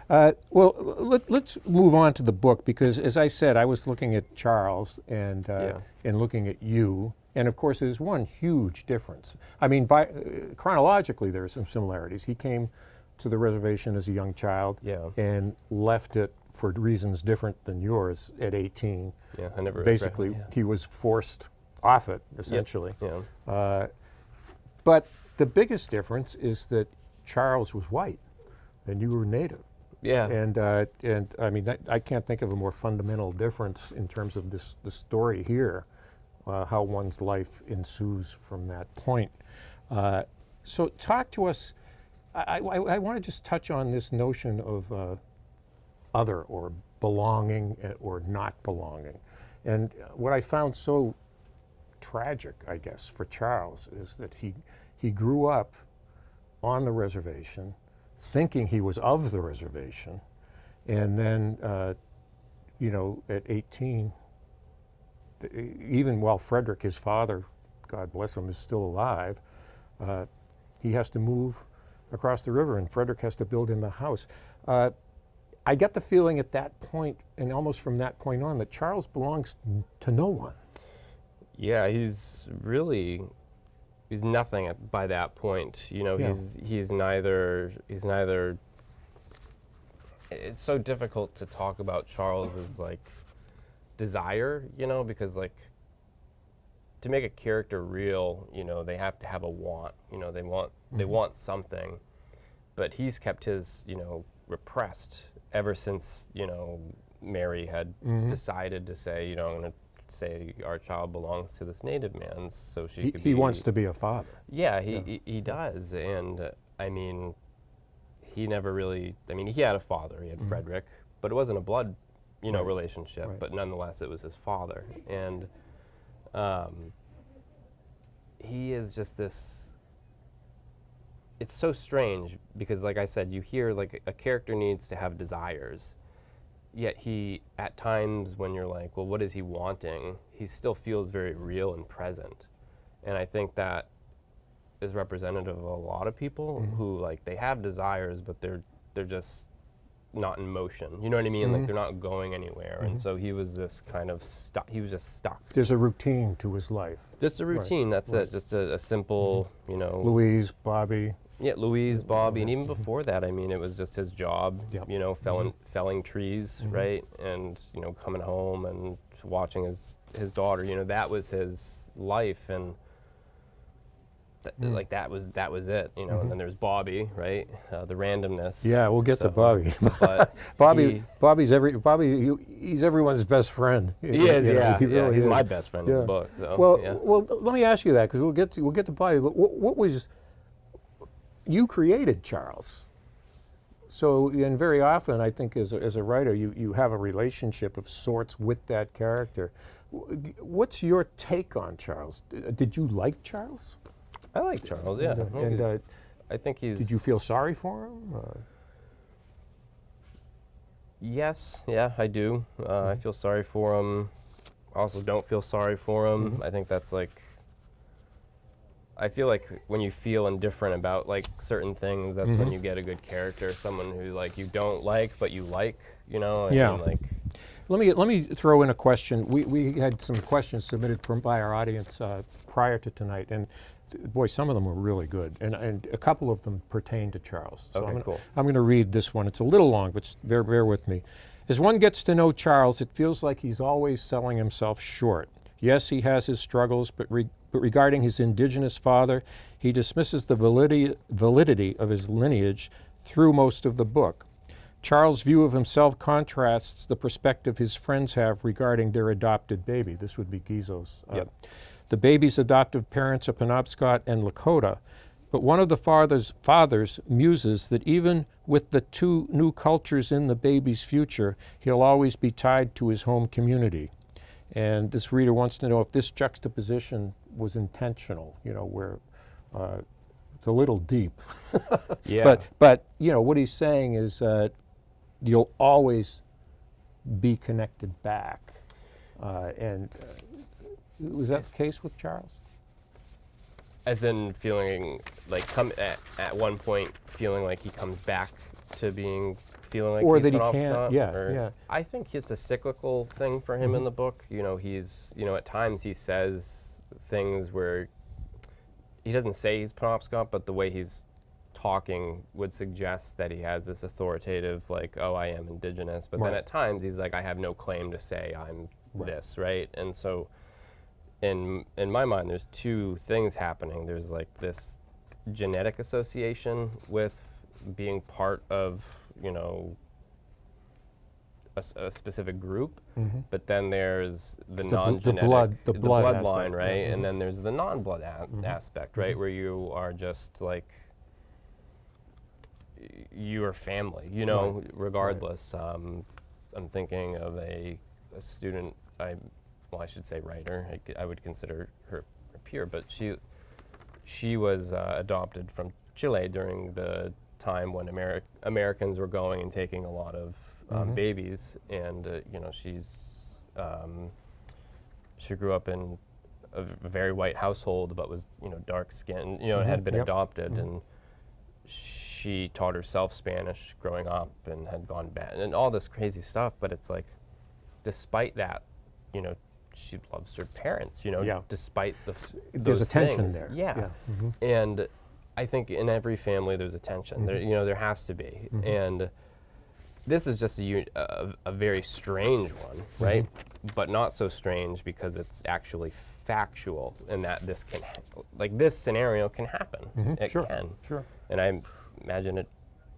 Well, let's move on to the book because, as I said, I was looking at Charles and looking at you, and of course, there's one huge difference. I mean, chronologically, there are some similarities. He came to the reservation as a young child and left it for reasons different than yours at 18. Yeah, I never basically he was forced off it essentially. Yeah. But the biggest difference is that Charles was white and you were native. Yeah. And I mean, I can't think of a more fundamental difference in terms of the story here, how one's life ensues from that point. So talk to us. I want to just touch on this notion of other or belonging or not belonging. And what I found so tragic, I guess, for Charles is that he grew up on the reservation thinking he was of the reservation, and then, you know, at 18, even while Frederick, his father, God bless him, is still alive, he has to move across the river, and Frederick has to build him a house. I get the feeling at that point, and almost from that point on, that Charles belongs to no one. Yeah, he's nothing by that point. You know, he's neither. It's so difficult to talk about Charles's like desire, you know, because like to make a character real, you know, they have to have a want. You know, they want something, but he's kept his, you know, repressed ever since, you know, Mary had decided to say, you know, I'm going to say our child belongs to this native man, so she could be. He wants to be a father. Yeah, he does, and I mean, he never really. I mean, he had a father. He had Frederick, but it wasn't a blood, you know, relationship. Right. But nonetheless, it was his father, and he is just this. It's so strange because, like I said, you hear like a character needs to have desires. Yet he, at times when you're like, well, what is he wanting? He still feels very real and present. And I think that is representative of a lot of people who, like, they have desires, but they're just not in motion. You know what I mean? Like, they're not going anywhere. And so he was this kind of stuck. He was just stuck. There's a routine to his life. Just a routine. That's it. Just a simple, you know. Louise, Bobby. Yeah, Louise, Bobby, and even before that, I mean, it was just his job, you know, felling trees, right? And, you know, coming home and watching his daughter, you know, that was his life, and like that was it, you know. And then there's Bobby, right? The randomness. Yeah, we'll get to Bobby. But Bobby's everyone's best friend. He is, yeah. He's my best friend in the book. So, well, let me ask you that because we'll get to Bobby. But what was you created Charles, so and very often I think as a writer you have a relationship of sorts with that character. What's your take on Charles? Did you like Charles? I like Charles, yeah. And I think he's. Did you feel sorry for him? Yes, yeah, I do. I feel sorry for him. I also don't feel sorry for him. I think that's like. I feel like when you feel indifferent about like certain things, that's when you get a good character, someone who like you don't like but you like, you know. I mean, like. Let me throw in a question. We had some questions submitted by our audience prior to tonight, and boy, some of them were really good, and a couple of them pertain to Charles. So cool. I'm going to read this one. It's a little long, but bear with me. As one gets to know Charles, it feels like he's always selling himself short. Yes, he has his struggles, but regarding his indigenous father, he dismisses the validity of his lineage through most of the book. Charles' view of himself contrasts the perspective his friends have regarding their adopted baby. This would be Gizo's. The baby's adoptive parents are Penobscot and Lakota, but one of the fathers muses that even with the two new cultures in the baby's future, he'll always be tied to his home community. And this reader wants to know if this juxtaposition was intentional, you know, where it's a little deep. But you know, what he's saying is you'll always be connected back. And was that the case with Charles? As in feeling like at one point feeling like he comes back to being feeling like Or he's that he Penobscot, can't, yeah, or- yeah. I think it's a cyclical thing for him in the book. You know, he's, you know, at times he says things where he doesn't say he's Penobscot, but the way he's talking would suggest that he has this authoritative, like, oh, I am indigenous. But then Right. at times he's like, I have no claim to say I'm Right. this, right? And so in my mind, there's two things happening. There's like this genetic association with being part of, you know, a specific group, but then there's the non-genetic, the blood bloodline, aspect, right? yeah. And then there's the non-blood aspect, right, where you are just like you are family, you know, regardless. I'm thinking of a student, I should say writer. I would consider her a peer, but she was adopted from Chile during the time when Americans were going and taking a lot of babies, and you know, she grew up in a very white household, but was, you know, dark skinned, you know, and had been adopted, and she taught herself Spanish growing up and had gone bad and all this crazy stuff. But it's like, despite that, you know, she loves her parents, you know, despite There's those a tension things. there. Yeah. And I think in every family there's a tension. There, you know, there has to be. And this is just a very strange one, right? But not so strange because it's actually factual, and that this can, like, this scenario can happen. It can. Sure. And I imagine it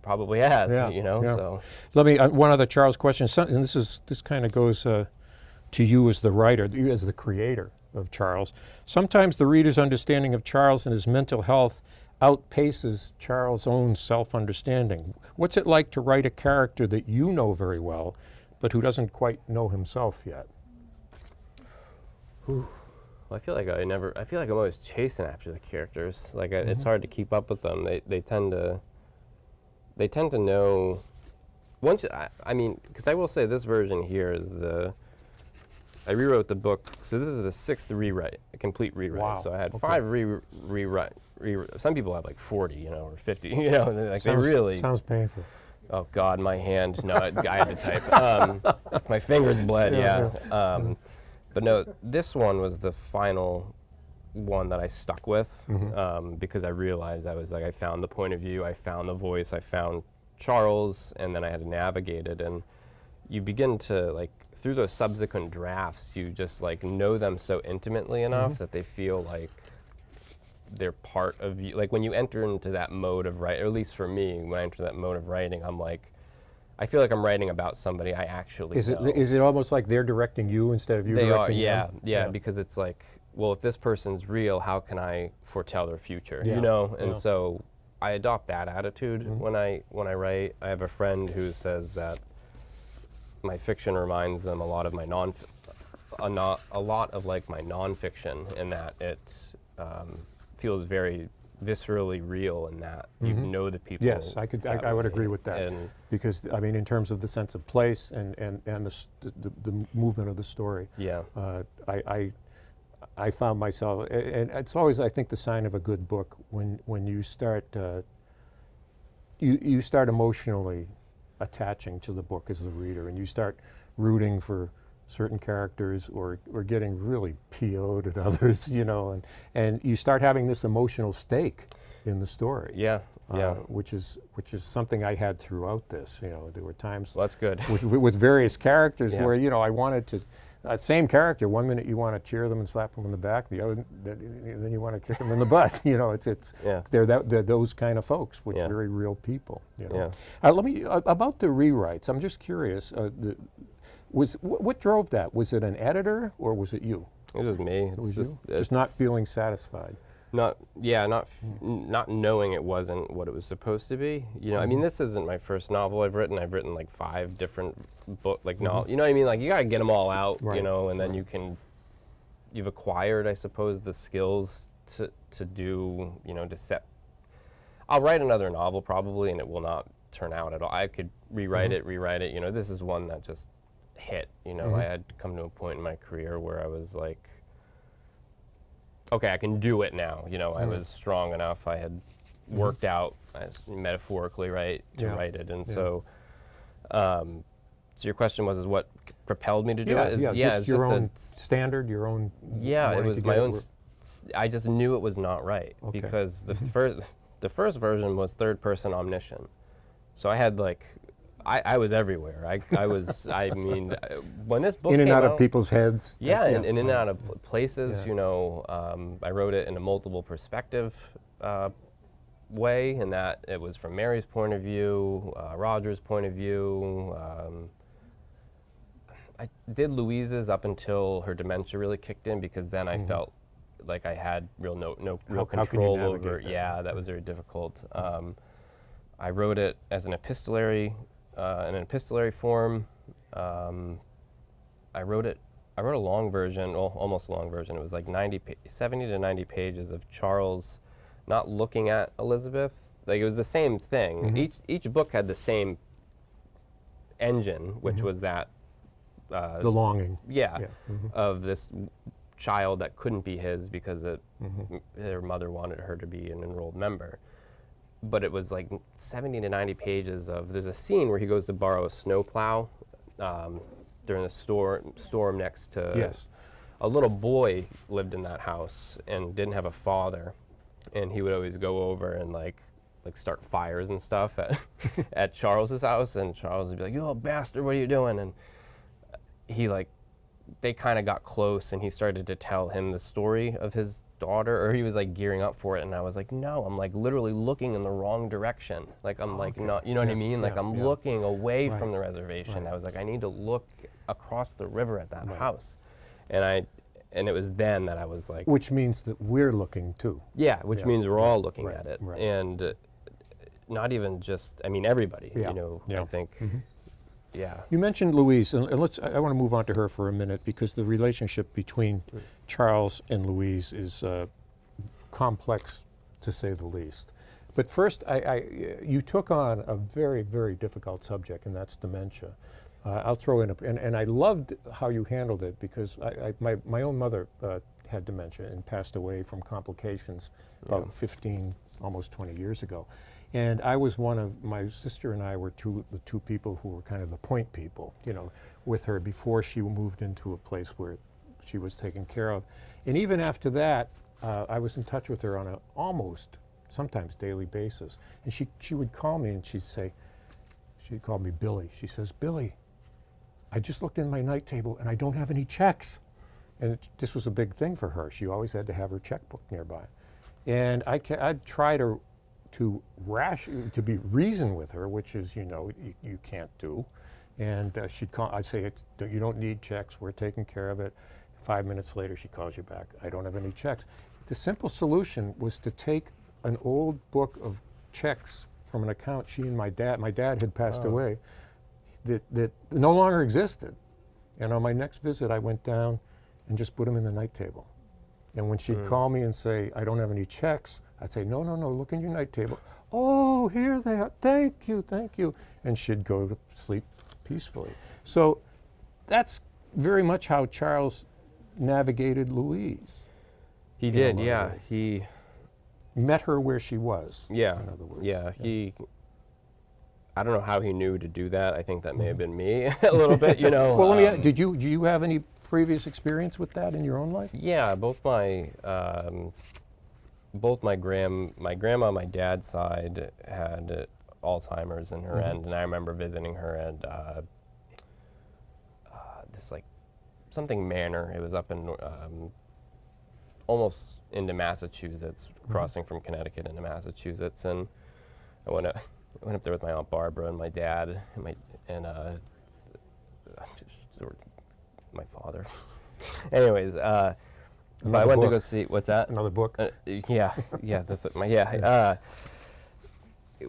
probably has, you know, so. Let me, one other Charles question, and this kind of goes to you as the writer, you as the creator of Charles. Sometimes the reader's understanding of Charles and his mental health outpaces Charles' own self-understanding. What's it like to write a character that you know very well, but who doesn't quite know himself yet? Well, I feel like I'm always chasing after the characters. Like, it's hard to keep up with them. They tend to know. Once I mean, because I will say this version here is I rewrote the book, so this is the 6th rewrite, a complete rewrite. Wow. So I had 5 rewrite. Some people have like 40, you know, or 50, you know, and like they really. Sounds painful. Oh God, my hand. No, I had to type. My fingers bled. But no, this one was the final one that I stuck with, because I realized I found the point of view, I found the voice, I found Charles, and then I had to navigate it. And you begin to, like, through those subsequent drafts, you just like know them so intimately enough that they feel like they're part of you. Like, when you enter into that mode of writing, or at least for me, when I enter that mode of writing, I'm like, I feel like I'm writing about somebody I actually know. Is it almost like they're directing you instead of you directing them? Yeah, because it's like, well, if this person's real, how can I foretell their future? Yeah, You know, and yeah. so I adopt that attitude when I write. I have a friend who says that my fiction reminds them a lot of my a lot of like my nonfiction, in that it feels very viscerally real, in that you know the people. Yes, I would agree with that, And because I mean, in terms of the sense of place and the movement of the story. yeah, I found myself, and it's always, I think, the sign of a good book when you start you start emotionally attaching to the book as the reader, and you start rooting for certain characters, or getting really PO'd at others, you know, and you start having this emotional stake in the story. yeah. Which is something I had throughout this. You know, there were times Well, that's good. with various characters Yeah. where, you know, I wanted to, same character, one minute you want to cheer them and slap them in the back, the other, then you want to kick them in the butt. You know, it's Yeah. they're those kind of folks, which Yeah. very real people. You know? Yeah. Let me about the rewrites. I'm just curious. What drove that? Was it an editor or was it you? It was me. It It's was just you? Just not feeling satisfied. not knowing it wasn't what it was supposed to be. You know, I mean, this isn't my first novel I've written. I've written like 5 different novels. You know what I mean? Like, you gotta get them all out, you Right, know, and then you've acquired, I suppose, the skills to do, you know, to set. I'll write another novel probably, and it will not turn out at all. I could rewrite it. You know, this is one that just hit. You know, I had come to a point in my career where I was like, okay, I can do it now. You know, I was strong enough. I had worked out metaphorically, right, to write it. And so your question was, is what propelled me to do it? Just it's your just own standard, your own. it was my own. I just knew it was not right because the first version was third person omniscient. So I had like, I was everywhere. I mean, when this book in and came out out, of people's heads. and in and out of places. You know, I wrote it in a multiple perspective way, in that it was from Mary's point of view, Roger's point of view. I did Louise's up until her dementia really kicked in, because then I felt like I had real control over. Yeah, that was very difficult. I wrote it as an epistolary, in an epistolary form. I wrote a long version, well, almost a long version. It was like 70 to 90 pages of Charles not looking at Elizabeth. Like, it was the same thing. Each book had the same engine, which was that the longing. Of this child that couldn't be his because their mother wanted her to be an enrolled member. But it was like 70 to 90 pages of, there's a scene where he goes to borrow a snowplow during the storm next to, a little boy lived in that house and didn't have a father, and he would always go over and like start fires and stuff at Charles's house, and Charles would be like, "You little bastard, what are you doing?" And they kind of got close, and he started to tell him the story of his daughter, or he was like gearing up for it, and I was like, no, I'm like literally looking in the wrong direction. Like, I'm like, not, you know what I mean? Like, I'm looking away from the reservation. I was like, I need to look across the river at that house. And it was then that I was like, which means that we're looking too. Yeah, which means we're all looking at it. And not even just, I mean, everybody, you know, I think. Yeah. You mentioned Louise, and I want to move on to her for a minute, because the relationship between Charles and Louise is complex, to say the least. But first, you took on a very, very difficult subject, and that's dementia. I'll throw in and I loved how you handled it, because my own mother had dementia and passed away from complications about 15, almost 20 years ago. And I was my sister and I were the two people who were kind of the point people, you know, with her before she moved into a place where she was taken care of. And even after that, I was in touch with her on an almost, sometimes daily basis. And she would call me and she'd call me Billy. She says, "Billy, I just looked in my night table and I don't have any checks." And this was a big thing for her. She always had to have her checkbook nearby. And I'd try to reason with her, which is, you know, you can't do. And she'd call, I'd say, "You don't need checks, we're taking care of it." 5 minutes later, she calls you back, "I don't have any checks." The simple solution was to take an old book of checks from an account she and my dad had passed away, that no longer existed. And on my next visit, I went down and just put them in the night table. And when she'd call me and say, "I don't have any checks," I'd say, no, look in your night table. "Oh, here they are, thank you. And she'd go to sleep peacefully. So that's very much how Charles navigated Louise. He did, yeah. He met her where she was, in other words. Yeah, I don't know how he knew to do that. I think that may have been me a little bit, you know. Well, let me ask, do you have any previous experience with that in your own life? Yeah, both my grandma on my dad's side had Alzheimer's in her end, and I remember visiting her at this like something manor. It was up in almost into Massachusetts, crossing from Connecticut into Massachusetts, and I went up there with my Aunt Barbara and my dad and my father. Anyways, but I went to go see. What's that? Another book?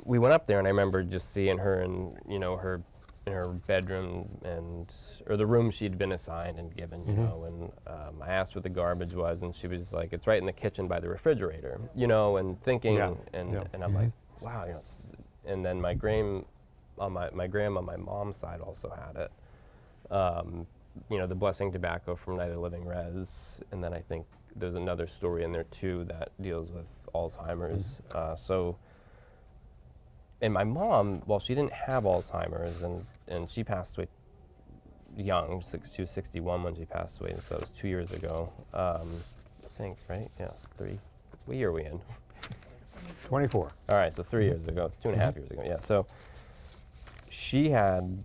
We went up there, and I remember just seeing her in, you know, in her bedroom, or the room she'd been assigned and given, you know. And I asked what the garbage was, and she was like, "It's right in the kitchen by the refrigerator," you know. And thinking, and I'm like, wow, you know. And then my grandma on my mom's side also had it. You know, the Blessing Tobacco from Night of Living Res, and then I think there's another story in there too that deals with Alzheimer's. So And my mom, well, she didn't have Alzheimer's, and she passed away young. She was 61 when she passed away, and so it was 2 years ago. I think, right? Yeah, 3. What year are we in? 24. All right, so 3 years ago, 2.5 years ago. Yeah, so she had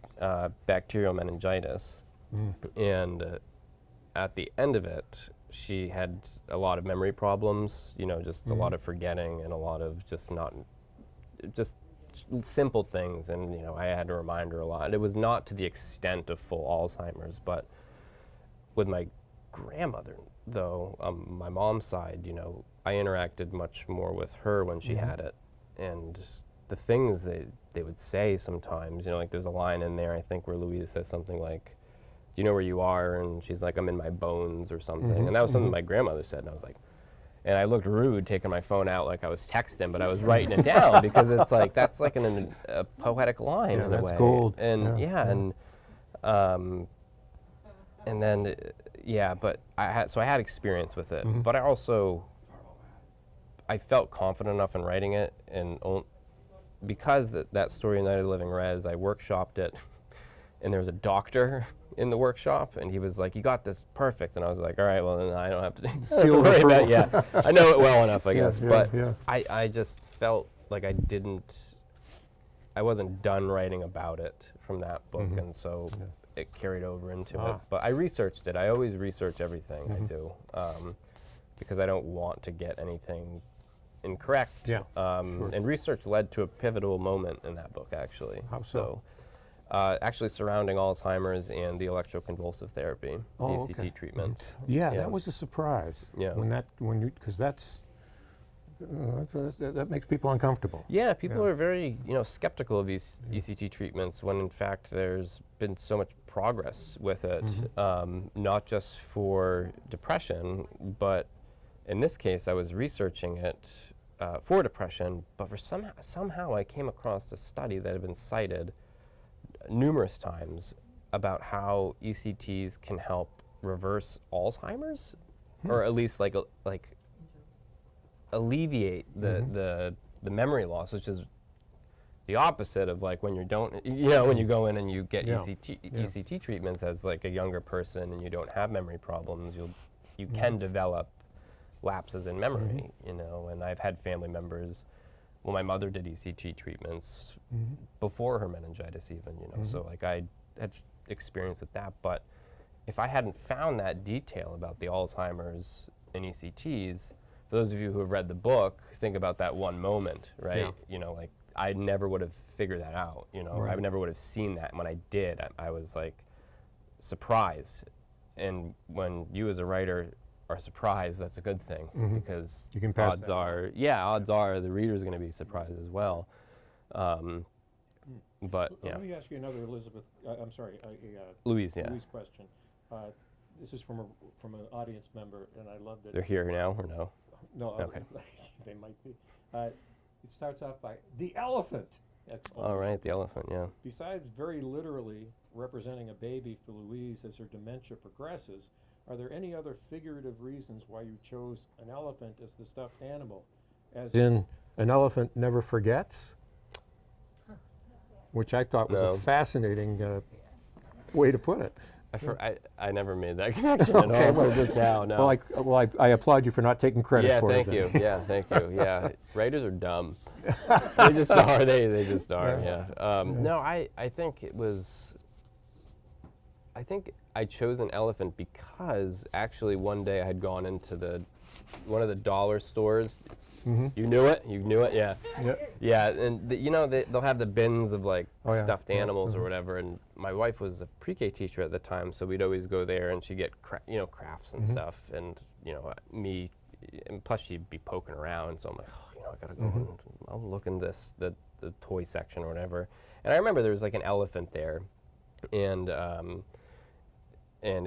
bacterial meningitis, and at the end of it, she had a lot of memory problems. You know, just a lot of forgetting and a lot of just simple things. And you know, I had to remind her a lot. It was not to the extent of full Alzheimer's, but with my grandmother, though, my mom's side, you know, I interacted much more with her when she had it, and the things they would say sometimes, you know, like there's a line in there, I think, where Louise says something like, "Do you know where you are?" And she's like, "I'm in my bones," or something. And that was something my grandmother said, and I was like, and I looked rude taking my phone out like I was texting, but I was writing it down because it's like, that's like a poetic line in a way. That's gold. And and then, but I had experience with it, but I felt confident enough in writing it, and because that story, United Living Res, I workshopped it, and there was a doctor in the workshop, and he was like, "You got this perfect," and I was like, "All right, well then I don't have to Seal worry the about it." Yeah, I know it well enough, I guess, but yeah. I just felt like I wasn't done writing about it from that book, and so it carried over into it. But I researched it. I always research everything I do, because I don't want to get anything incorrect. Yeah, And research led to a pivotal moment in that book, actually. How so? Actually surrounding Alzheimer's and the electroconvulsive therapy, the ECT treatments. Yeah, that was a surprise. Yeah. Because that makes people uncomfortable. Yeah, people are very, skeptical of these ECT treatments when in fact there's been so much progress with it, not just for depression, but in this case I was researching it for depression, but for somehow I came across a study that had been cited numerous times about how ECTs can help reverse Alzheimer's, or at least like alleviate the memory loss, which is the opposite of like when you don't, when you go in and you get ECT treatments as like a younger person and you don't have memory problems, you can develop lapses in memory, and I've had family members. Well, my mother did ECT treatments before her meningitis even, so like I had experience with that. But if I hadn't found that detail about the Alzheimer's and ECTs, for those of you who have read the book, think about that one moment, right? Like I never would have figured that out, I never would have seen that. And when I did, I was like surprised. And when you as a writer are surprised, that's a good thing, because you can pass odds are the reader's going to be surprised as well. But Let me ask you another Louise Louise question. This is from an audience member, and I love that. They're here now or no? No, Okay. They might be. It starts off by the elephant. All right, the elephant, yeah. Besides very literally representing a baby for Louise as her dementia progresses, are there any other figurative reasons why you chose an elephant as the stuffed animal? As in, an elephant never forgets? Which I thought was a fascinating way to put it. I never made that connection at all until just now. No. Well, I applaud you for not taking credit for it. Thank you. Thank you. Yeah, writers are dumb. They just are. They just are. Yeah. No, I think it was. I think I chose an elephant because actually one day I had gone into one of the dollar stores. You knew it? Yeah. Yeah, and they'll have the bins of like stuffed animals or whatever, and my wife was a pre-K teacher at the time, so we'd always go there and she'd get crafts and stuff, and me, and plus she'd be poking around, so I'm like, I gotta go and I'll look in the toy section or whatever. And I remember there was like an elephant there, and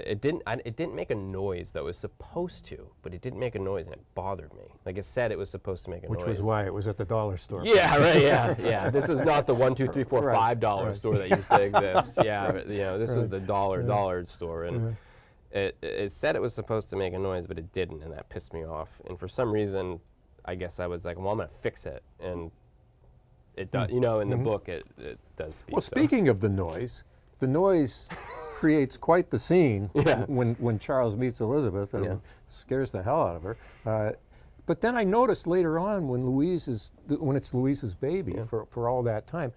it didn't make a noise that was supposed to, but it didn't make a noise, and it bothered me. Like it said, it was supposed to make a noise. Which was why it was at the dollar store. Yeah, right. Yeah. This is not the $1, $2, $3, $4, $5 store that used to exist. Yeah, this was the dollar store, and it said it was supposed to make a noise, but it didn't, and that pissed me off. And for some reason, I guess I was like, well, I'm gonna fix it, and it does. You know, in the book, it does speak. Well, speaking of the noise creates quite the scene when Charles meets Elizabeth and scares the hell out of her. But then I noticed later on when it's Louise's baby for all that time,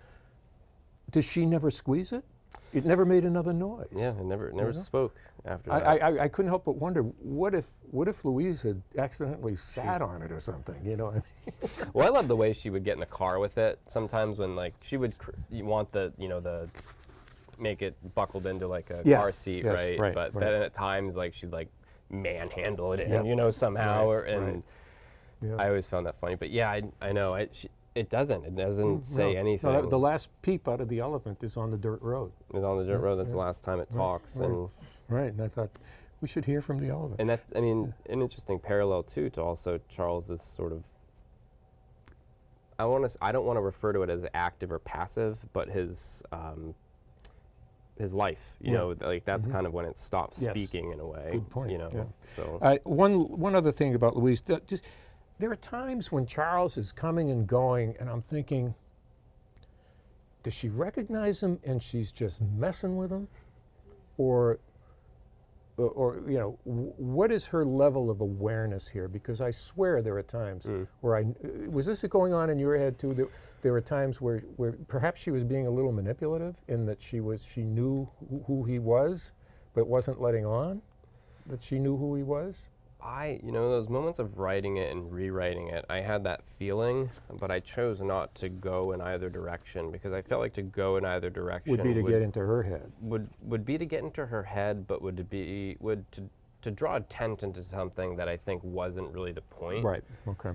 does she never squeeze it? It never made another noise. Yeah, it never spoke after that. I couldn't help but wonder, what if Louise had accidentally sat on it or something, you know? Well, I love the way she would get in the car with it. Sometimes when like she would, you want the make it buckled into like a car seat, right? But then at times like she'd like manhandle it in, somehow, I always found that funny. But yeah, I know it doesn't say anything. No, the last peep out of the elephant is on the dirt road. It's on the dirt road. That's the last time it talks. And and I thought we should hear from the elephant. And that's, I mean, an interesting parallel too to also Charles's sort of. I don't want to refer to it as active or passive, but his life, you know, like that's kind of when it stops speaking in a way. Good point. So one other thing about Louise, there are times when Charles is coming and going, and I'm thinking, does she recognize him and she's just messing with him, or what is her level of awareness here? Because I swear there are times where was this going on in your head too? There were times where perhaps she was being a little manipulative in that she knew who he was, but wasn't letting on that she knew who he was. Those moments of writing it and rewriting it, I had that feeling, but I chose not to go in either direction because I felt like to go in either direction would be to get into her head. Would be to get into her head, but to draw attention to something that I think wasn't really the point. Right. Okay.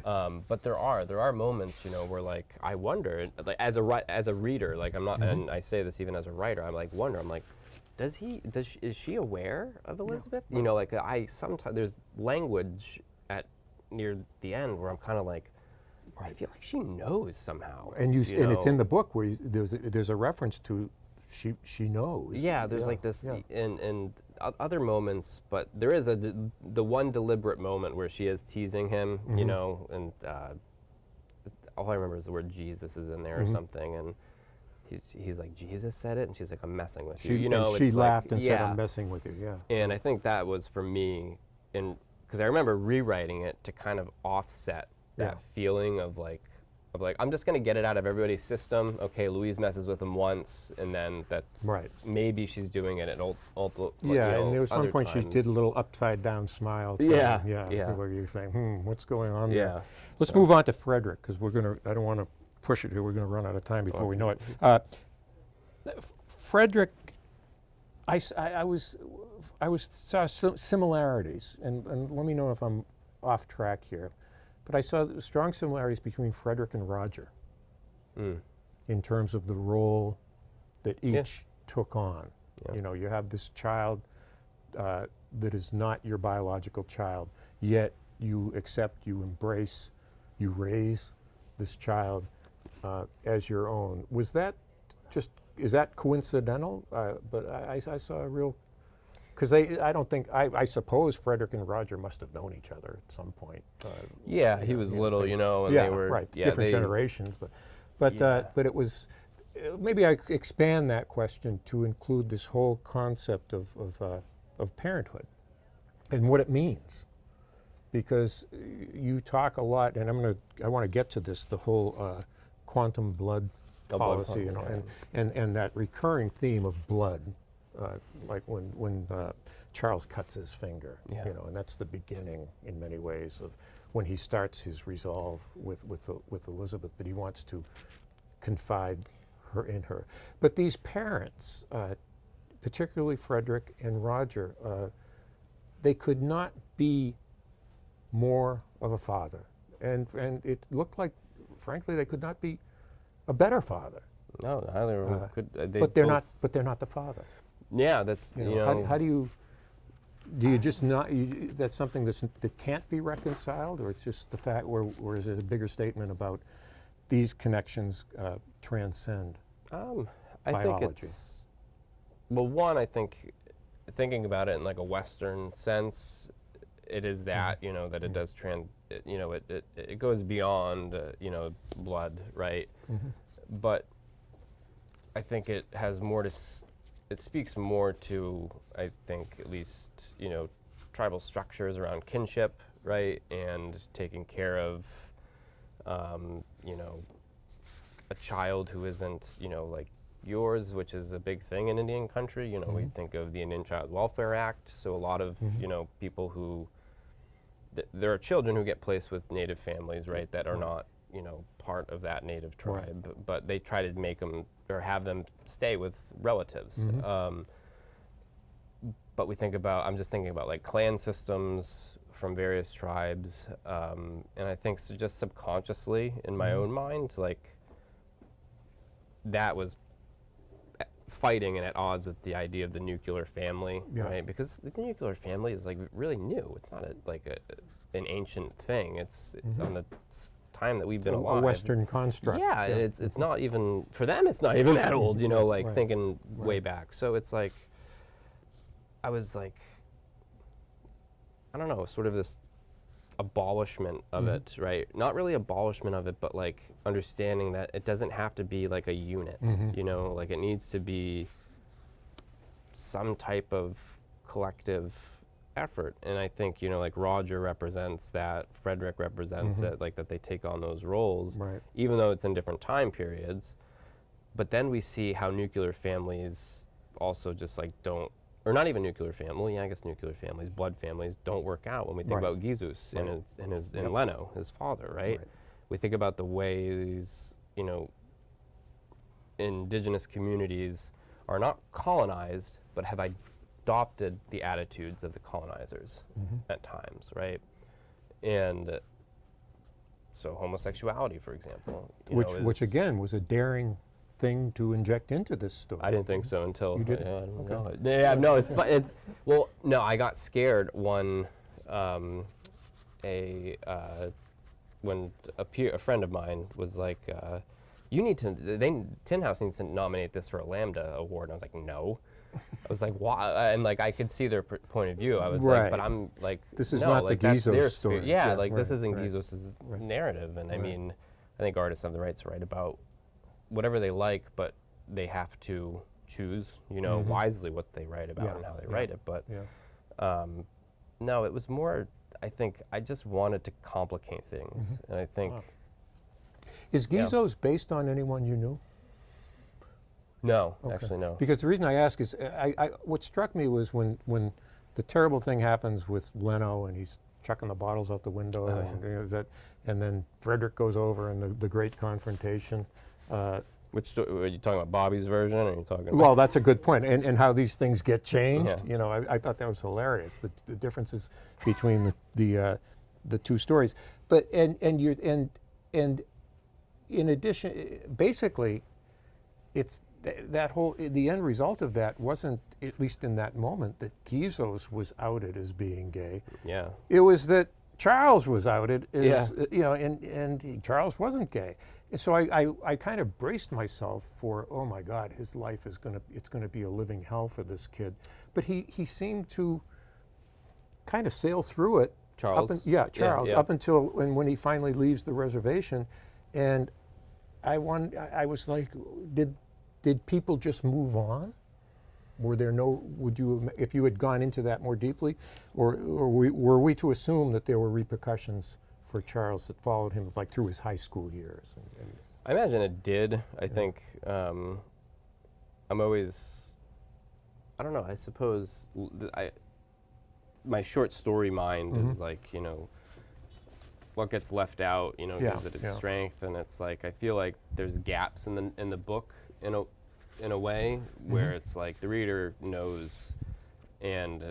But there are moments, where like I wonder, like as a reader, like I'm not, and I say this even as a writer, I'm like is she aware of Elizabeth? Like sometimes there's language near the end where I'm kind of like, I feel like she knows somehow. And and it's in the book where there's a reference to she knows. Yeah, there's like this and other moments, but there is the one deliberate moment where she is teasing him, and all I remember is the word Jesus is in there or something, and he's like, Jesus said it, and she's like, I'm messing with you. And she laughed and said, I'm messing with you. Yeah. And I think that was for me, because I remember rewriting it to kind of offset that feeling of like I'm just gonna get it out of everybody's system. Okay, Louise messes with him once, and then that's maybe she's doing it at and there was one point times. She did a little upside down smile. Thing. Yeah. Where you're saying, what's going on there? Yeah. Let's move on to Frederick, because I don't want to push it here. We're going to run out of time before we know it. Frederick, I saw similarities, and let me know if I'm off track here, but I saw strong similarities between Frederick and Roger in terms of the role that each took on. Yeah. You have this child that is not your biological child, yet you accept, you embrace, you raise this child as your own. Is that coincidental? But I saw a real, because I suppose Frederick and Roger must have known each other at some point. He was little, and they were different generations, but it was. Maybe I expand that question to include this whole concept of parenthood and what it means, because you talk a lot, and I want to get to this, the whole quantum blood policy, and that recurring theme of blood, like when Charles cuts his finger, and that's the beginning in many ways of when he starts his resolve with Elizabeth that he wants to confide in her. But these parents, particularly Frederick and Roger, they could not be more of a father, and it looked like, frankly, they could not be a better father. No, neither could. But they're not. But they're not the father. Yeah, that's How do you just not? That's something that can't be reconciled, or it's just the fact, or is it a bigger statement about these connections transcend I biology? think it's, well, one, I think thinking about it in like a Western sense, it is that that it does it goes beyond blood, right? but I think it has more to, it speaks more to, I think, at least, tribal structures around kinship, right? And taking care of, a child who isn't, like yours, which is a big thing in Indian country. We think of the Indian Child Welfare Act. So a lot of, people who, there are children who get placed with native families, right, that are not, part of that native tribe, but they try to make them or have them stay with relatives. But we think about, I'm just thinking about like clan systems from various tribes, and I think just subconsciously in my own mind, like that was fighting and at odds with the idea of the nuclear family, right? Because the nuclear family is like really new. It's not an ancient thing. It's on the time that we've been alive. A Western construct. Yeah, and it's not even, for them it's not even that old, thinking way back. So it's like, I was like, I don't know, sort of this abolishment of it, right? Not really abolishment of it, but like understanding that it doesn't have to be like a unit, like it needs to be some type of collective effort. And I think, like Roger represents that, Frederick represents it, like that they take on those roles, even though it's in different time periods. But then we see how nuclear families also just like don't, or not even nuclear family, I guess nuclear families, blood families don't work out when we think about Jesus and Leno, his father, right? We think about the ways, indigenous communities are not colonized, but have adopted the attitudes of the colonizers at times, right? And so homosexuality, for example. Which again was a daring thing to inject into this story. I didn't think so until you didn't. I don't know. Yeah, no, it's well, no, I got scared when when a friend of mine was like, "You need to." Tin House needs to nominate this for a Lambda award. And I was like, "No." I was like, "Why?" And like I could see their point of view. I was like, "But I'm like, this is no, not like, the that's their Gizos story." Yeah, like this isn't Gizos' narrative. And I mean, I think artists have the right to write about whatever they like, but they have to choose, wisely what they write about and how they write it. But no, it was more, I think, I just wanted to complicate things. And I think... Is Gizos based on anyone you knew? No, actually no. Because the reason I ask is, what struck me was when the terrible thing happens with Leno and he's chucking the bottles out the window, and then Frederick goes over and the great confrontation. Which story, are you talking about Bobby's version, or are you talking about? Well, that's a good point, and how these things get changed. I thought that was hilarious. The differences between the two stories, but and in addition, basically, it's that whole the end result of that wasn't, at least in that moment, that Gizos was outed as being gay. Yeah, it was that Charles was outed as and Charles wasn't gay. And so I kind of braced myself for, oh my God, his life is it's gonna be a living hell for this kid. But he seemed to kind of sail through it. Charles? Charles, up until when he finally leaves the reservation. And I was like, did people just move on? Were there if you had gone into that more deeply, or were we to assume that there were repercussions for Charles that followed him like through his high school years? I imagine it did. I think I'm always, I don't know, I suppose my short story mind is like, what gets left out, gives it its strength, and it's like I feel like there's gaps in the book in a way where it's like the reader knows, and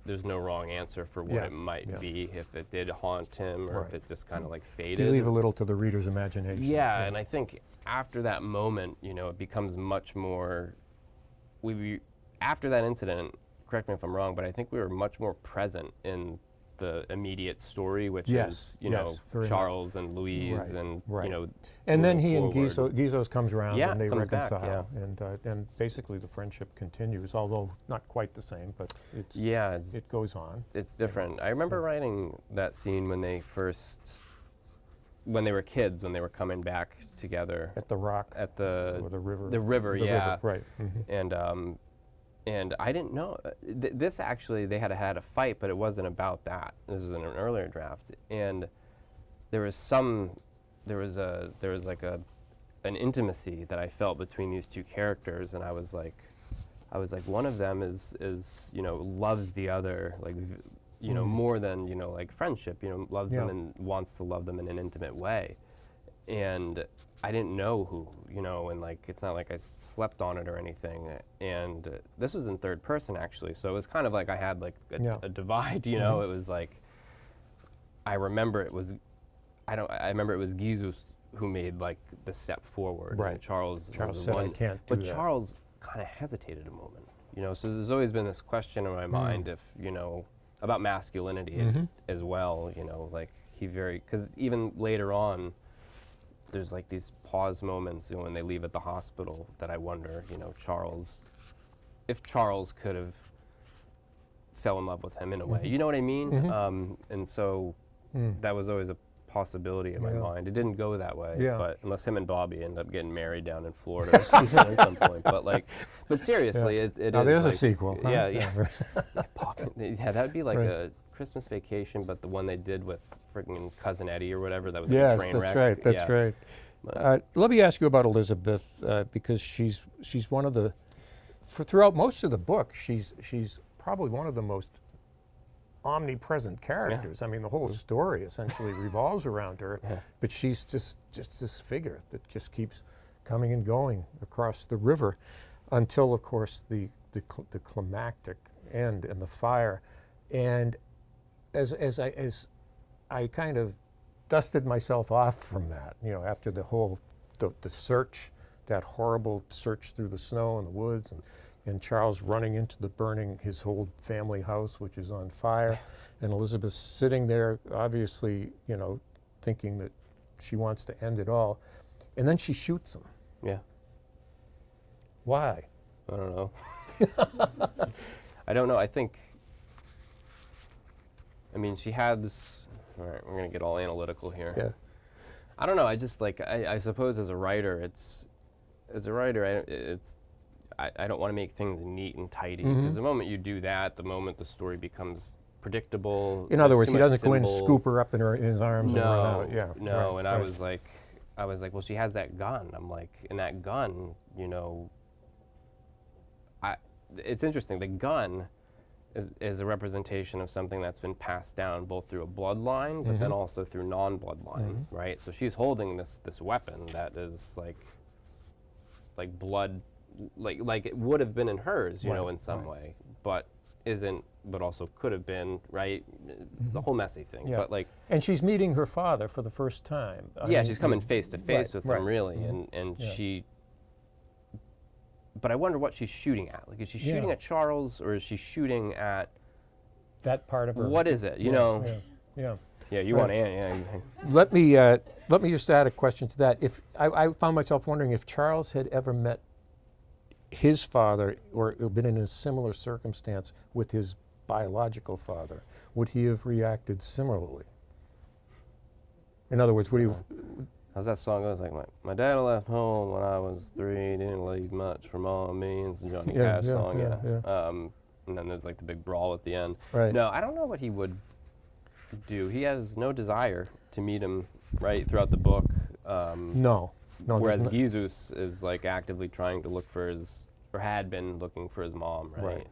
there's no wrong answer for what it might be, if it did haunt him or if it just kind of like faded. You leave a little to the reader's imagination. Yeah, and I think after that moment, it becomes much more. After that incident, correct me if I'm wrong, but I think we were much more present in the immediate story, which is Charles and Louise and and then he forward. and Gizos comes around and they comes back, reconcile, and basically the friendship continues, although not quite the same, but it goes on. It's different. I remember writing that scene when they first when they were kids, when they were coming back together At the rock at the or the river. river, yeah. Right. Mhm. And I didn't know this actually. They had a fight, but it wasn't about that. This was in an earlier draft, and there was like an intimacy that I felt between these two characters, and I was like, one of them is loves the other, like more than like friendship, loves them and wants to love them in an intimate way, and I didn't know who, and like it's not like I slept on it or anything, and this was in third person actually, so it was kind of like I had like a divide, It was like I remember it was Jesus who made like the step forward. Right. And Charles was the said, one. "I can't do but that." Charles kind of hesitated a moment, So there's always been this question in my mind if about masculinity as well, like because even later on, there's like these pause moments when they leave at the hospital that I wonder, if Charles could have fell in love with him in a way, you know what I mean? And so that was always a possibility in my mind. It didn't go that way, but unless him and Bobby end up getting married down in Florida or something at some point. But seriously, it Now is there's like, a sequel. Huh? Yeah. Yeah, that would be like a Christmas Vacation, but the one they did with freaking Cousin Eddie or whatever, that was like a train wreck. Right. That's right. Let me ask you about Elizabeth, because she's one of the, throughout most of the book, she's probably one of the most omnipresent characters. I mean, the whole story essentially revolves around her, but she's just this figure that just keeps coming and going across the river until, of course, the climactic end and the fire. And as I kind of dusted myself off from that, after the whole the search, that horrible search through the snow and the woods, and Charles running into his whole family house, which is on fire, and Elizabeth sitting there, obviously, thinking that she wants to end it all, and then she shoots him. Yeah. Why? I don't know. I don't know. I mean, she had this. All right, we're gonna get all analytical here. Yeah. I don't know. I just I suppose as a writer, I don't want to make things neat and tidy, because the moment you do that, the moment the story becomes predictable. In other words, he doesn't go in and scoop her up in his arms and run out. Yeah. No, right, and right. I was like, well, she has that gun. I'm like, and that gun, it's interesting. The gun is a representation of something that's been passed down both through a bloodline, but then also through non-bloodline, right? So she's holding this weapon that is like blood, like it would have been in hers, in some way, but isn't, but also could have been, right? The whole messy thing. Yeah. But and she's meeting her father for the first time. I mean, she's coming face to face with him, really, and Yeah. she. But I wonder what she's shooting at. Like, is she shooting at Charles, or is she shooting at that part of her? What is it? Yeah. Yeah, you want to. Let me just add a question to that. If I found myself wondering if Charles had ever met his father or been in a similar circumstance with his biological father, would he have reacted similarly? In other words, would he? How's that song goes? Like, my dad left home when I was 3, didn't leave much for Mom and me. It's the Johnny Cash song, and then there's like the big brawl at the end. Right. No, I don't know what he would do. He has no desire to meet him, right, throughout the book. No. Whereas Jesus is like actively trying to look for or had been looking for his mom, right?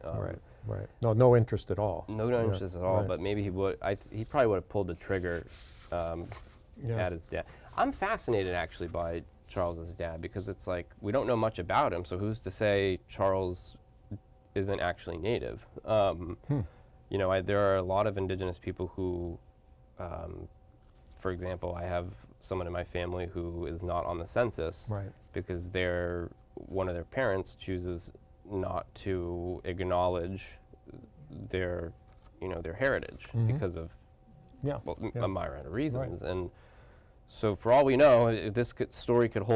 Right. No interest at all. No interest at all. Right. But maybe he would. He probably would have pulled the trigger at his dad. I'm fascinated actually by Charles's dad, because it's like we don't know much about him. So who's to say Charles isn't actually native? There are a lot of indigenous people who, for example, I have someone in my family who is not on the census, right, because one of their parents chooses not to acknowledge their heritage because of a myriad of reasons. Right. And so for all we know, this story could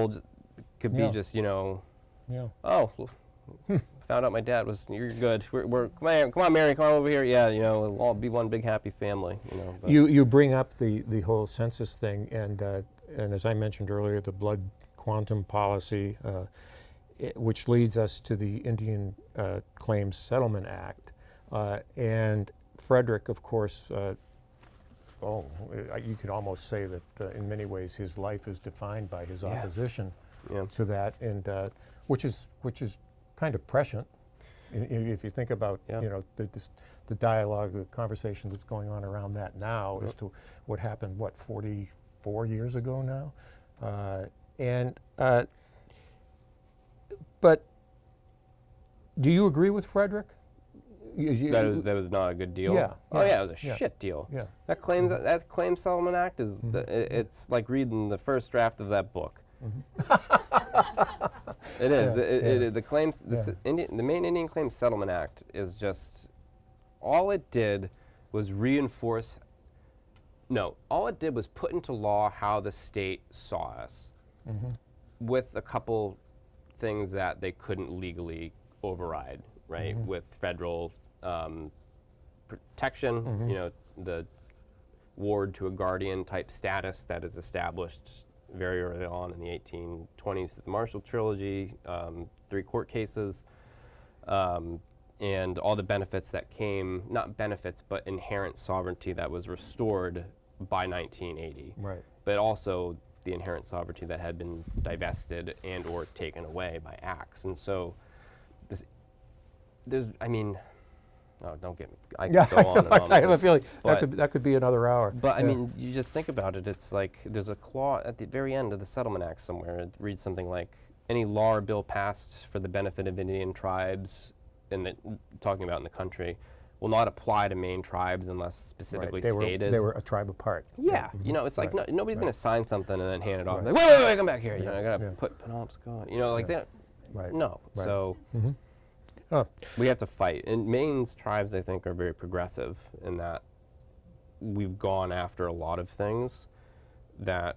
be just, found out my dad was. You're good. We're come on, Mary, come on over here. Yeah, you know, we'll all be one big happy family. You know. But You bring up the whole census thing, and as I mentioned earlier, the blood quantum policy, which leads us to the Indian Claims Settlement Act, and Frederick, of course. You could almost say that in many ways his life is defined by his opposition to that, and which is kind of prescient. If you think about you know the dialogue, the conversation that's going on around that now as to what happened 44 years ago now, but do you agree with Frederick? That was not a good deal. Yeah. Oh yeah, it was a shit deal. Yeah. That Claims Settlement Act is it's like reading the first draft of that book. It is. The Maine Indian Claims Settlement Act is just all it did was reinforce. No, all it did was put into law how the state saw us, with a couple things that they couldn't legally override. Right, with federal protection, you know, the ward to a guardian type status that is established very early on in the 1820s, the Marshall Trilogy, 3 court cases, and all the benefits that came, not benefits, but inherent sovereignty that was restored by 1980. Right. But also the inherent sovereignty that had been divested and or taken away by acts. And so I mean, oh, don't get me. I could go on and on. I have a feeling that could be another hour. But I mean, you just think about it. It's like there's a clause at the very end of the Settlement Act somewhere. It reads something like, "Any law or bill passed for the benefit of Indian tribes, talking about in the country, will not apply to Maine tribes unless specifically stated." They were a tribe apart. Yeah, you know, it's like nobody's going to sign something and then hand it off. Like, wait, come back here. You know, I got to put Penobscot. You know, like that. Right. No. Right. So. We have to fight. And Maine's tribes, I think, are very progressive in that we've gone after a lot of things and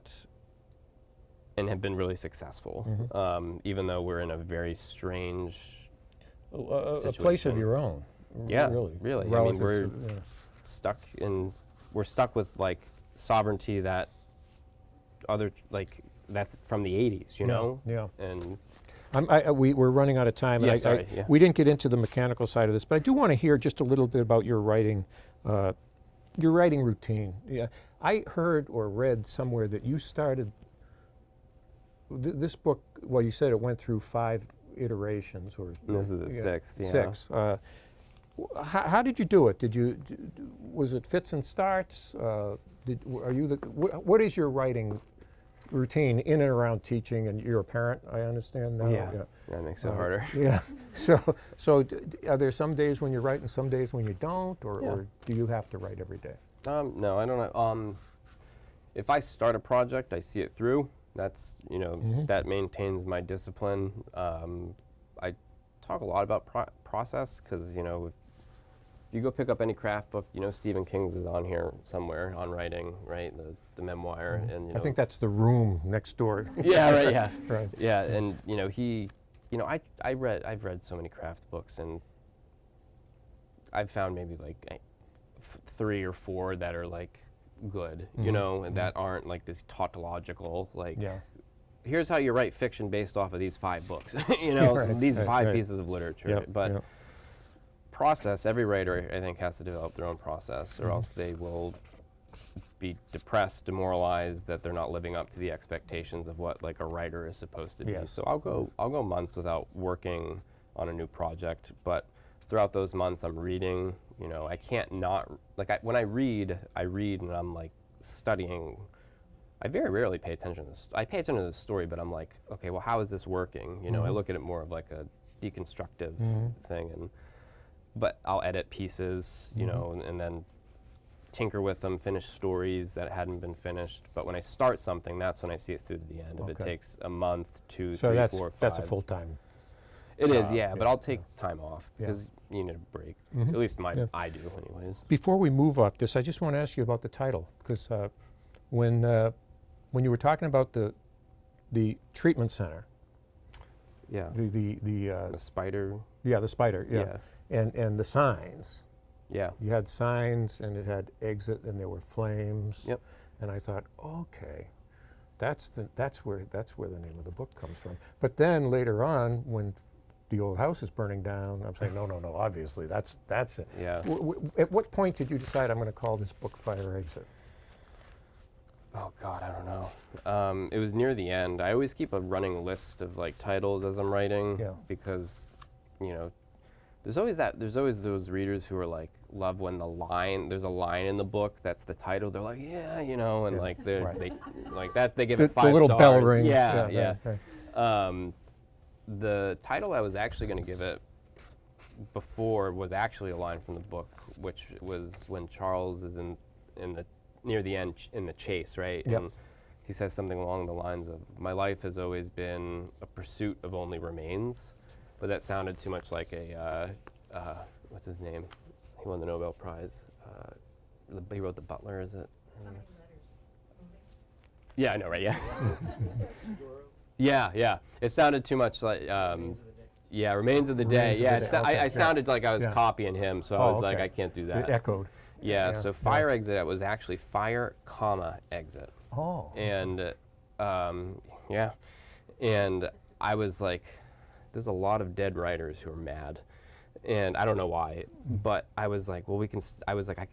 have been really successful, even though we're in a very strange a place of your own. Yeah, really. I mean, we're stuck with like sovereignty that that's from the 80s, you know? Yeah. And we're running out of time. Yeah, And we didn't get into the mechanical side of this, but I do want to hear just a little bit about your writing routine. Yeah, I heard or read somewhere that you started this book. Well, you said it went through 5 iterations, or this is the 6th. Yeah. 6. How did you do it? Was it fits and starts? What is your writing routine in and around teaching? And you're a parent, I understand now. Yeah. That makes it harder. Yeah. So are there some days when you write and some days when you don't, or do you have to write every day? No, I don't know. If I start a project, I see it through. That's that maintains my discipline. I talk a lot about process because if you go pick up any craft book, Stephen King's is on here somewhere on writing, right? The memoir, and I think that's The Room next door. Yeah, right. Yeah, right. Yeah, and I've read so many craft books, and I've found maybe like 3 or 4 that are like good, that aren't like this tautological here's how you write fiction based off of these 5 books, these 5 pieces of literature, but. Process, every writer I think has to develop their own process, or else they will be depressed, demoralized that they're not living up to the expectations of what like a writer is supposed to be. So I'll go months without working on a new project, but throughout those months I'm reading. I can't not when I read and I'm like studying. I very rarely pay attention to this. I pay attention to the story, but I'm like, okay, well, how is this working? I look at it more of like a deconstructive thing, but I'll edit pieces, and then tinker with them, finish stories that hadn't been finished. But when I start something, that's when I see it through to the end. If it takes a month, 2, 3, 4, 5. That's a full-time. It is, but I'll take time off because you need a break. At least I do, anyways. Before we move off this, I just want to ask you about the title, because when you were talking about the treatment center, the spider. Yeah, the spider. Yeah. And the signs. Yeah. You had signs, and it had exit, and there were flames. Yep. And I thought, okay, that's where the name of the book comes from. But then later on, when the old house is burning down, I'm saying, no, obviously that's it. Yeah. At what point did you decide I'm going to call this book Fire Exit? Oh God, I don't know. It was near the end. I always keep a running list of like titles as I'm writing, Yeah. because, you know, there's always those readers who are like, love when there's a line in the book that's the title. They're like, yeah, you know, and like they like that they give it 5 the little stars. bell rings. Yeah. Right. The title I was actually going to give it before was actually a line from the book, which was when Charles is near the end in the chase, right? Yep. And he says something along the lines of, "My life has always been a pursuit of only remains," but that sounded too much like a what's his name? He won the Nobel Prize. He wrote The Butler, is it? Yeah, I know, right? Yeah. yeah. It sounded too much like Remains of the Day. Remains of Yeah, the Day. Okay, I sounded like I was Yeah. copying him, so I was like, I can't do that. It echoed. Yeah, Yeah, so Fire Exit, it was actually Fire, Exit. Oh. And and I was like, there's a lot of dead writers who are mad, and I don't know why, but I was like, well, I can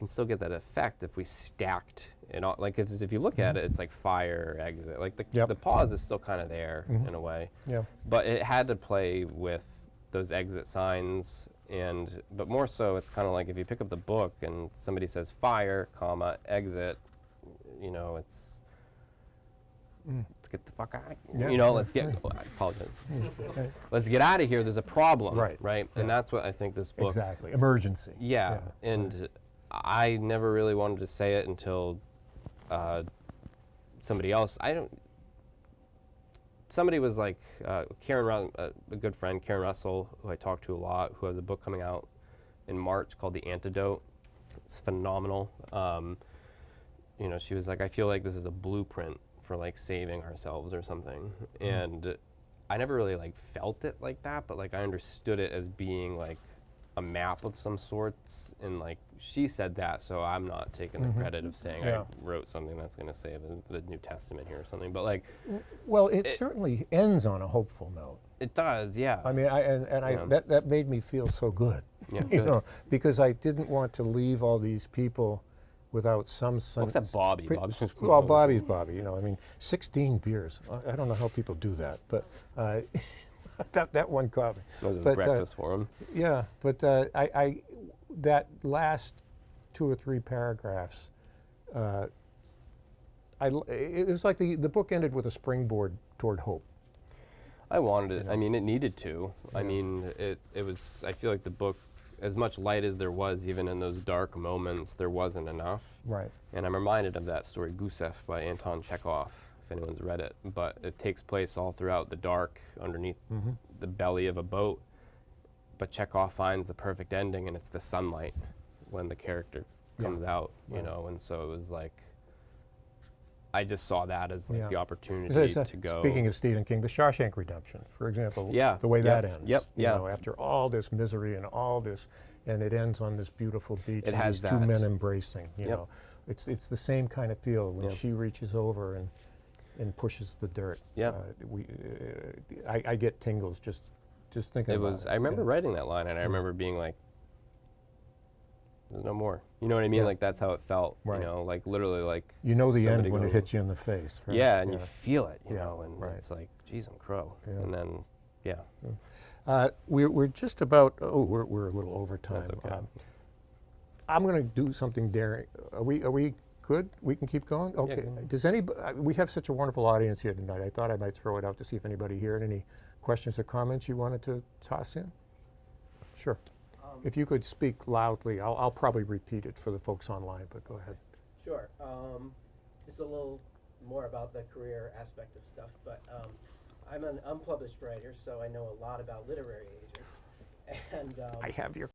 still get that effect if we stacked it all. Like if you look at it, it's like Fire, Exit. Like the pause is still kind of there in a way. Yeah. But it had to play with those exit signs, but more so, it's kind of like if you pick up the book and somebody says Fire, Exit, you know, it's let's get the fuck out. Yeah. You know, let's get. Oh, I apologize. Okay. Let's get out of here. There's a problem. Right. Right. And that's what I think this book. Exactly. Emergency. Yeah. And I never really wanted to say it until somebody else. Somebody was like, Karen, a good friend, Karen Russell, who I talk to a lot, who has a book coming out in March called The Antidote. It's phenomenal. You know, she was like, I feel like this is a blueprint for like saving ourselves or something. And I never really like felt it like that, but like I understood it as being like a map of some sorts. And like she said that, so I'm not taking the credit of saying I wrote something that's going to save the New Testament here or something. But like, well, it certainly ends on a hopeful note. it does, yeah. I mean, that made me feel so good. Yeah, you good. know, because I didn't want to leave all these people wut some sense. Except Bobby. Bobby's just Well, Bobby's Bobby. You know, I mean, 16 beers. I don't know how people do that, but that one caught me. That was But, breakfast for him. Yeah, but I that last 2 or 3 paragraphs, it was like the book ended with a springboard toward hope. I wanted it. I mean, it needed to. I mean, it was. I feel like the book, as much light as there was, even in those dark moments, there wasn't enough. Right. And I'm reminded of that story, Gusev, by Anton Chekhov, if anyone's read it. But it takes place all throughout the dark, underneath the belly of a boat. But Chekhov finds the perfect ending, and it's the sunlight when the character comes out, you know. And so it was like, I just saw that as like the opportunity to go. Speaking of Stephen King, The Shawshank Redemption, for example, Yeah. the way Yep. that ends. Yep. You Yeah. know, after all this misery and all this, and it ends on this beautiful beach. It and has these two that. men embracing. You Yep. know, it's the same kind of feel when Yep. she reaches over and pushes the dirt. Yep. I get tingles just thinking It about was. it. I remember writing that line, and I remember being like, "There's no more." You know what I mean? Yeah. Like that's how it felt. Right. You know, like literally, like You know the end somebody when it going- hits you in the face. Right? Yeah, and you feel it. You Yeah, know, and right. it's like, "Geez, I'm crow." Yeah. And then, yeah. We're just about. Oh, we're a little over time. That's okay. I'm going to do something daring. Are we good? We can keep going. Okay. go ahead. Does anybody? We have such a wonderful audience here tonight. I thought I might throw it out to see if anybody here had any questions or comments you wanted to toss in. Sure. If you could speak loudly, I'll probably repeat it for the folks online. But go ahead. Sure. It's a little more about the career aspect of stuff, but I'm an unpublished writer, so I know a lot about literary agents. And I have your